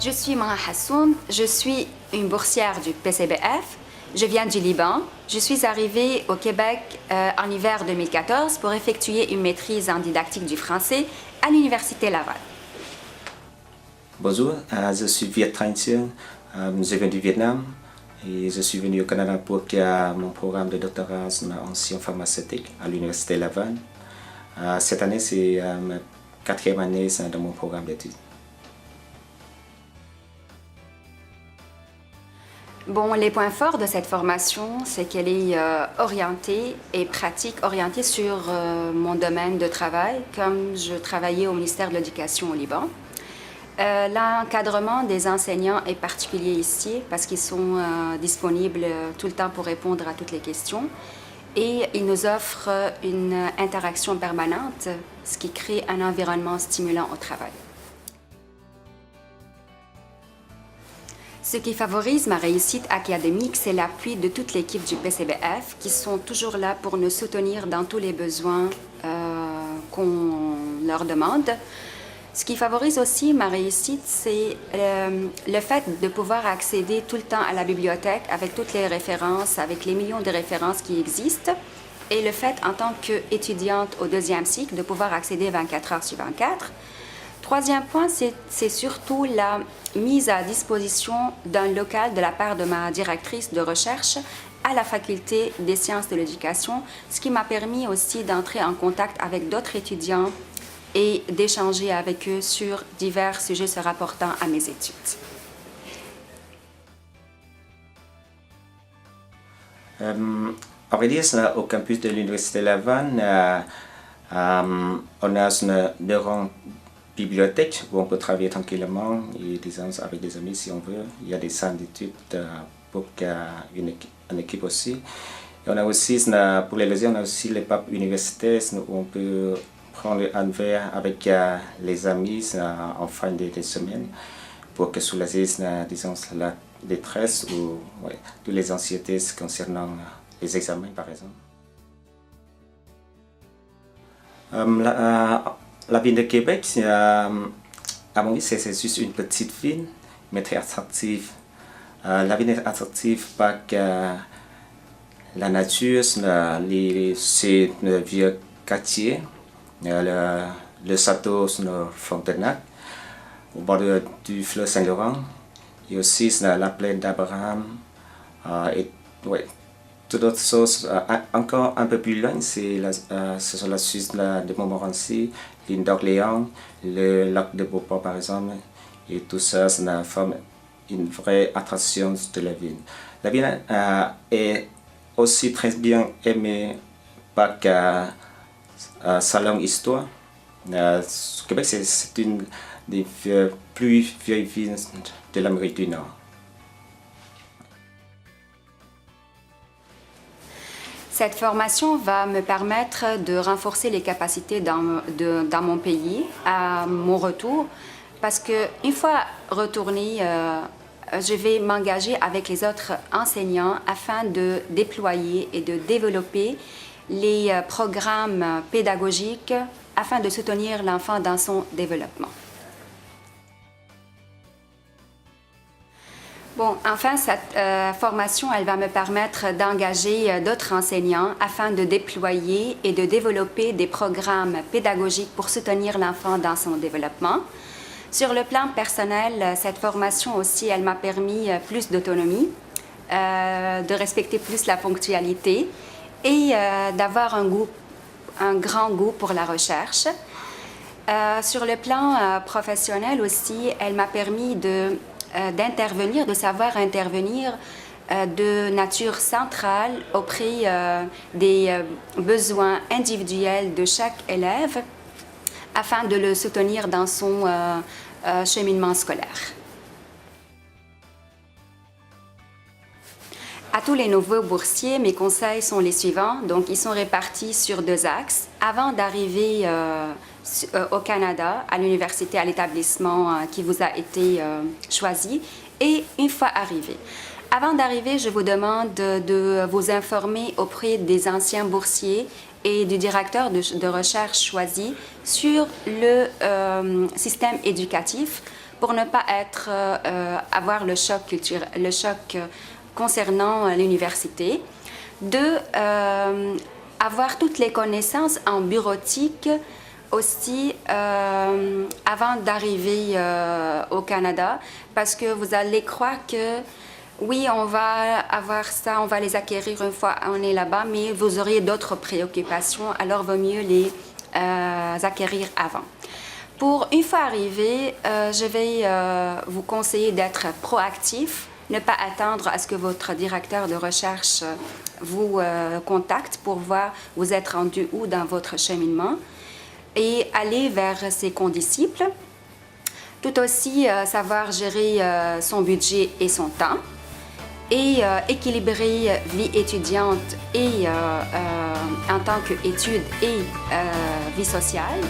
Je suis Maha Hassoun, je suis une boursière du PCBF. Je viens du Liban. Je suis arrivée au Québec en hiver 2014 pour effectuer une maîtrise en didactique du français à l'Université Laval. Bonjour, je suis Viet Thanh Thien, je viens du Vietnam et je suis venu au Canada pour mon programme de doctorat en sciences pharmaceutiques à l'Université Laval. Cette année, c'est ma 4e année dans mon programme d'études. Bon, les points forts de cette formation, c'est qu'elle est orientée et pratique, orientée sur mon domaine de travail, comme je travaillais au ministère de l'Éducation au Liban. L'encadrement des enseignants est particulier ici parce qu'ils sont disponibles tout le temps pour répondre à toutes les questions et ils nous offrent une interaction permanente, ce qui crée un environnement stimulant au travail. Ce qui favorise ma réussite académique, c'est l'appui de toute l'équipe du PCBF qui sont toujours là pour nous soutenir dans tous les besoins qu'on leur demande. Ce qui favorise aussi ma réussite, c'est le fait de pouvoir accéder tout le temps à la bibliothèque avec toutes les références, avec les millions de références qui existent, et le fait, en tant qu'étudiante au 2e cycle, de pouvoir accéder 24 heures sur 24. Troisième point, c'est surtout la mise à disposition d'un local de la part de ma directrice de recherche à la Faculté des sciences de l'éducation, ce qui m'a permis aussi d'entrer en contact avec d'autres étudiants et d'échanger avec eux sur divers sujets se rapportant à mes études. À vrai dire, au campus de l'Université Laval, on a une grande bibliothèque où on peut travailler tranquillement et disons, avec des amis si on veut. Il y a des salles d'études pour une équipe aussi. Et on a aussi, pour les loisirs, on a aussi les pubs universitaires où on peut prendre un verre avec les amis en fin de semaine pour que soulager, disons, la détresse ou toutes les anxiétés concernant les examens, par exemple. La ville de Québec, à mon avis, c'est juste une petite ville, mais très attractive. La ville est attractive parce que la nature, c'est un vieux quartier, le château Frontenac, au bord du fleuve Saint-Laurent, et aussi la plaine d'Abraham. Toute autre chose, encore un peu plus loin, ce sont la Suisse de Montmorency, l'île d'Orléans, le lac de Beauport par exemple, et tout ça, ça forme une vraie attraction de la ville. La ville est aussi très bien aimée par sa longue histoire. Québec, c'est une des plus vieilles villes de l'Amérique du Nord. Cette formation va me permettre de renforcer les capacités dans mon pays à mon retour, parce qu'une fois retournée, je vais m'engager avec les autres enseignants afin de déployer et de développer les programmes pédagogiques afin de soutenir l'enfant dans son développement. Bon, enfin, cette formation, elle va me permettre d'engager d'autres enseignants afin de déployer et de développer des programmes pédagogiques pour soutenir l'enfant dans son développement. Sur le plan personnel, cette formation aussi, elle m'a permis plus d'autonomie, de respecter plus la ponctualité et d'avoir un grand goût pour la recherche. Sur le plan professionnel aussi, elle m'a permis d'intervenir, de savoir intervenir de nature centrale auprès des besoins individuels de chaque élève afin de le soutenir dans son cheminement scolaire. À tous les nouveaux boursiers, mes conseils sont les suivants. Donc, ils sont répartis sur 2 axes. Avant d'arriver au Canada, à l'université, à l'établissement qui vous a été choisi, et une fois arrivé. Avant d'arriver, je vous demande de vous informer auprès des anciens boursiers et du directeur de recherche choisi sur le système éducatif pour ne pas avoir le choc culturel, le choc concernant l'université. 2, avoir toutes les connaissances en bureautique aussi avant d'arriver au Canada, parce que vous allez croire que oui, on va avoir ça, on va les acquérir une fois on est là-bas, mais vous auriez d'autres préoccupations, alors vaut mieux les acquérir avant. Pour une fois arrivé, je vais vous conseiller d'être proactif, ne pas attendre à ce que votre directeur de recherche vous contacte pour voir vous êtes rendu où dans votre cheminement et aller vers ses condisciples. Tout aussi savoir gérer son budget et son temps et équilibrer vie étudiante et en tant qu'étude et vie sociale.